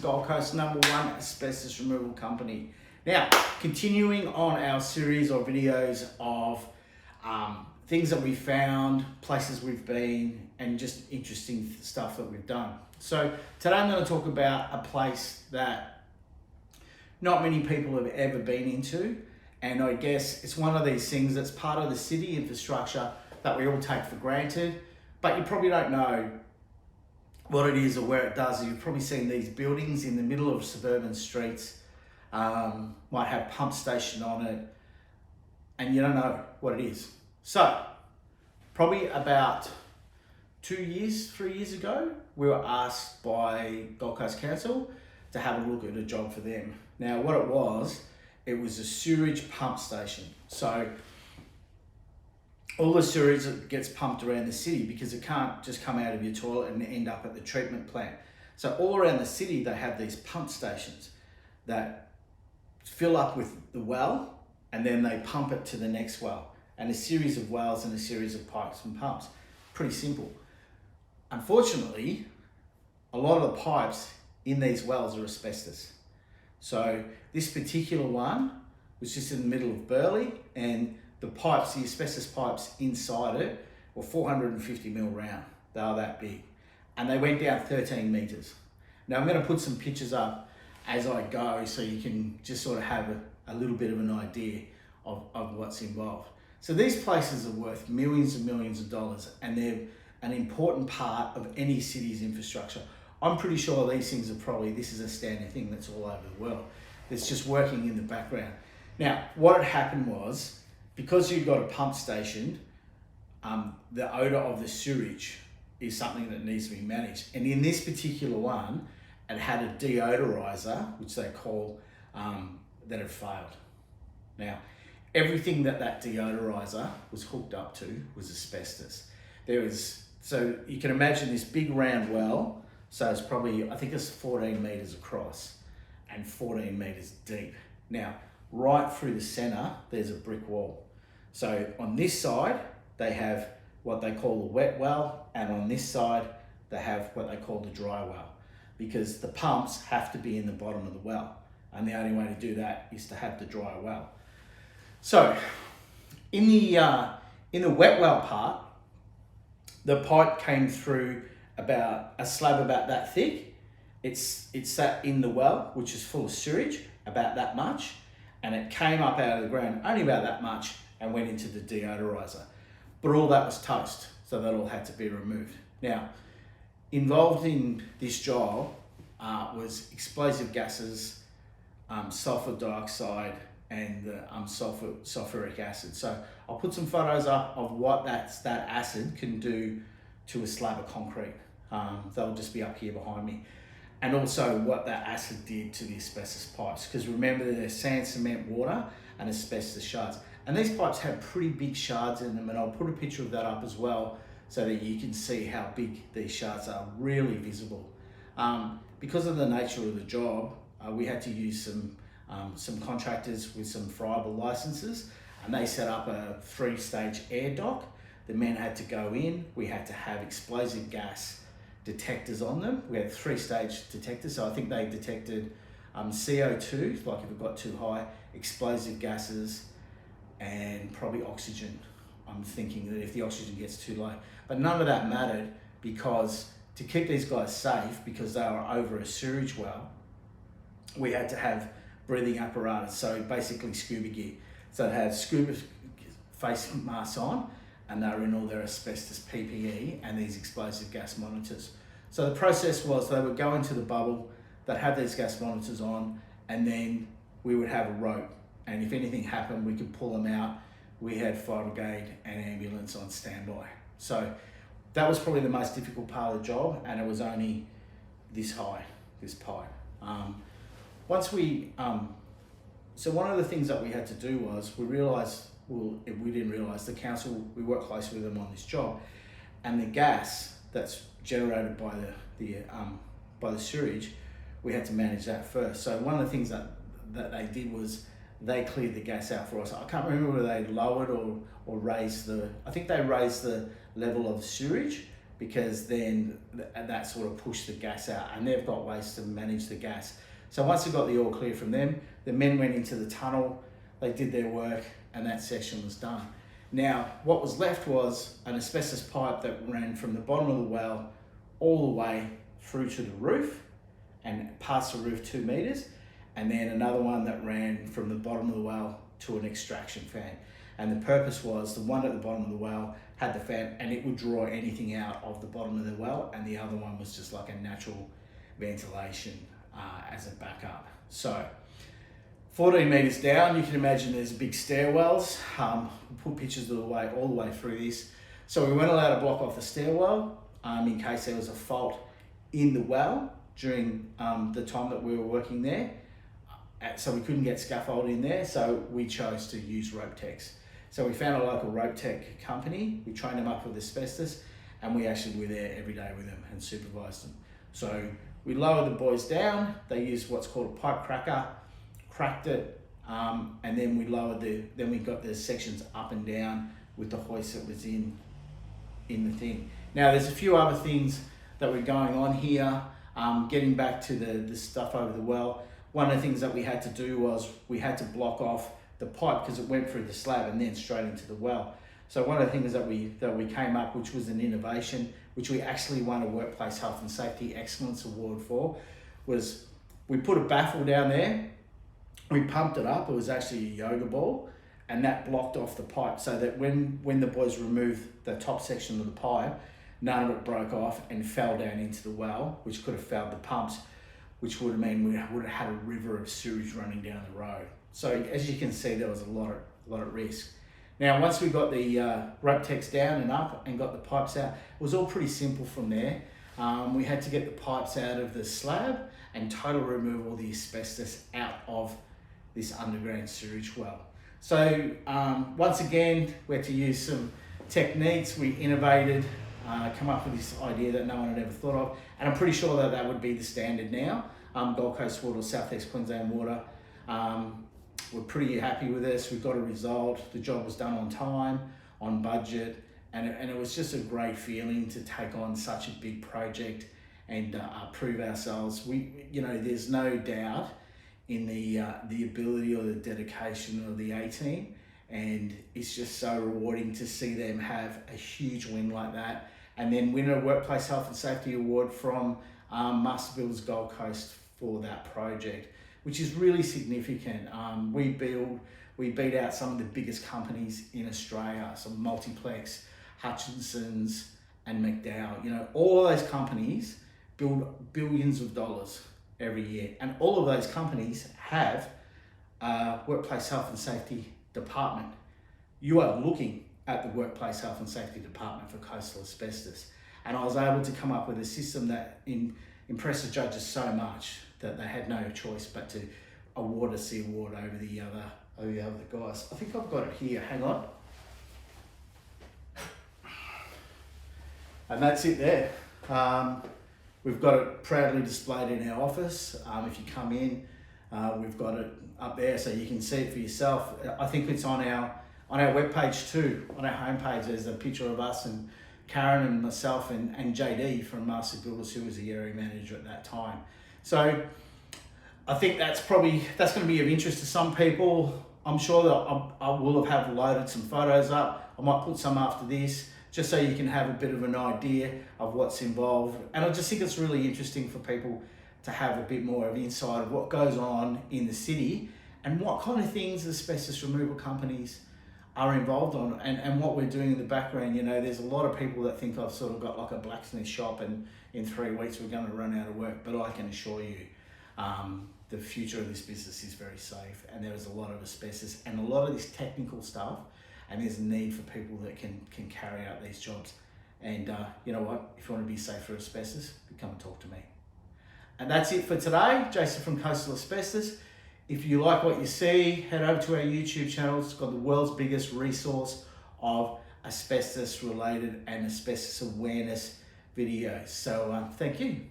Gold Coast's #1 asbestos removal company. Now, continuing on our series of videos of things that we found, places we've been, and just interesting stuff that we've done. So today I'm going to talk about a place that not many people have ever been into, and I guess it's one of these things that's part of the city infrastructure that we all take for granted, but you probably don't know what it is or where it does. You've probably seen these buildings in the middle of suburban streets, might have pump station on it, and you don't know what it is. So, probably about 3 years ago, we were asked by Gold Coast Council to have a look at a job for them. Now, what it was a sewage pump station. So, all the sewage that gets pumped around the city, because it can't just come out of your toilet and end up at the treatment plant. So all around the city, they have these pump stations that fill up with the well, and then they pump it to the next well, and a series of wells and a series of pipes and pumps. Pretty simple. Unfortunately, a lot of the pipes in these wells are asbestos. So this particular one was just in the middle of Burleigh, and the pipes, the asbestos pipes inside it were 450 mil round. They were that big. And they went down 13 meters. Now I'm going to put some pictures up as I go so you can just sort of have a little bit of an idea of what's involved. So these places are worth millions and millions of dollars, and they're an important part of any city's infrastructure. I'm pretty sure these things this is a standard thing that's all over the world. It's just working in the background. Now, what had happened was, because you've got a pump station, the odour of the sewage is something that needs to be managed. And in this particular one, it had a deodorizer, which they call, that had failed. Now, everything that deodorizer was hooked up to was asbestos. So you can imagine this big round well, so it's probably, I think it's 14 metres across and 14 metres deep. Now, right through the centre, there's a brick wall. So on this side, they have what they call the wet well, and on this side, they have what they call the dry well, because the pumps have to be in the bottom of the well, and the only way to do that is to have the dry well. So in the wet well part, the pipe came through about a slab about that thick. It sat in the well, which is full of sewage, about that much, and it came up out of the ground only about that much and went into the deodorizer. But all that was toast, so that all had to be removed. Now, involved in this job was explosive gases, sulfur dioxide, and sulfuric acid. So I'll put some photos up of what that acid can do to a slab of concrete. They'll just be up here behind me. And also what that acid did to the asbestos pipes. Because remember, there's sand, cement, water, and asbestos shards. And these pipes have pretty big shards in them, and I'll put a picture of that up as well so that you can see how big these shards are, really visible. Because of the nature of the job, we had to use some contractors with some friable licenses, and they set up a 3-stage air dock. The men had to go in, we had to have explosive gas detectors on them. We had 3-stage detectors, so I think they detected CO2, like if it got too high, explosive gases, and probably oxygen. I'm thinking that if the oxygen gets too low. But none of that mattered, because to keep these guys safe, because they were over a sewage well, we had to have breathing apparatus, so basically scuba gear. So they had scuba face masks on, and they were in all their asbestos PPE and these explosive gas monitors. So the process was they would go into the bubble, they'd have these gas monitors on, and then we would have a rope. And if anything happened, we could pull them out. We had fire brigade and ambulance on standby. So that was probably the most difficult part of the job, and it was only this high, this pipe. So one of the things that we had to do was we didn't realise the council, we worked closely with them on this job, and the gas that's generated by the sewage, we had to manage that first. So one of the things that they did was they cleared the gas out for us. I can't remember whether they lowered or raised I think they raised the level of sewage because then that sort of pushed the gas out, and they've got ways to manage the gas. So once we got the all clear from them, the men went into the tunnel, they did their work, and that section was done. Now, what was left was an asbestos pipe that ran from the bottom of the well all the way through to the roof and past the roof 2 meters, and then another one that ran from the bottom of the well to an extraction fan. And the purpose was the one at the bottom of the well had the fan and it would draw anything out of the bottom of the well, and the other one was just like a natural ventilation as a backup. So 14 meters down, you can imagine there's big stairwells. We put pictures of the way all the way through this. So we weren't allowed to block off the stairwell in case there was a fault in the well during the time that we were working there. So we couldn't get scaffold in there, so we chose to use Ropetex. So we found a local Ropetex company, we trained them up with asbestos, and we actually were there every day with them and supervised them. So we lowered the boys down, they used what's called a pipe cracker, cracked it, and then we got the sections up and down with the hoist that was in the thing. Now there's a few other things that were going on here, getting back to the stuff over the well. One of the things that we had to do was we had to block off the pipe because it went through the slab and then straight into the well. So one of the things that we came up, which was an innovation, which we actually won a Workplace Health and Safety Excellence Award for, was we put a baffle down there, we pumped it up, it was actually a yoga ball, and that blocked off the pipe so that when the boys removed the top section of the pipe, none of it broke off and fell down into the well, which could have fouled the pumps, which would have meant we would have had a river of sewage running down the road. So as you can see, there was a lot of risk. Now, once we got the Ropetex down and up and got the pipes out, it was all pretty simple from there. We had to get the pipes out of the slab and total remove all the asbestos out of this underground sewage well. So once again, we had to use some techniques. We innovated, come up with this idea that no one had ever thought of, and I'm pretty sure that that would be the standard now. Gold Coast Water or Southeast Queensland Water, we're pretty happy with this. We got a result. The job was done on time, on budget, and it was just a great feeling to take on such a big project and prove ourselves. There's no doubt in the ability or the dedication of the A-team, and it's just so rewarding to see them have a huge win like that, and then win a Workplace Health and Safety Award from Master Builders Gold Coast for that project, which is really significant. We beat out some of the biggest companies in Australia, some Multiplex, Hutchinson's, and McDowell. All of those companies build billions of dollars every year, and all of those companies have a Workplace Health and Safety Department. You are looking at the Workplace Health and Safety Department for coastal asbestos, and I was able to come up with a system that impressed the judges so much that they had no choice but to award us the award over the other guys. I think I've got it here, hang on. And that's it there. We've got it proudly displayed in our office. If you come in, we've got it up there so you can see it for yourself. I think it's on our webpage too. On our homepage, there's a picture of us and Karen and myself and JD from Master Builders, who was the area manager at that time. So I think that's going to be of interest to some people. I'm sure that I will have loaded some photos up. I might put some after this, just so you can have a bit of an idea of what's involved. And I just think it's really interesting for people to have a bit more of insight of what goes on in the city and what kind of things asbestos removal companies are involved on, and what we're doing in the background. There's a lot of people that think I've sort of got like a blacksmith shop and in 3 weeks we're going to run out of work, but I can assure you the future of this business is very safe, and there is a lot of asbestos and a lot of this technical stuff, and there's a need for people that can carry out these jobs. And you know what, if you want to be safe for asbestos, come and talk to me. And that's it for today. Jason from Coastal Asbestos. If you like what you see, head over to our YouTube channel. It's got the world's biggest resource of asbestos related and asbestos awareness videos. So thank you.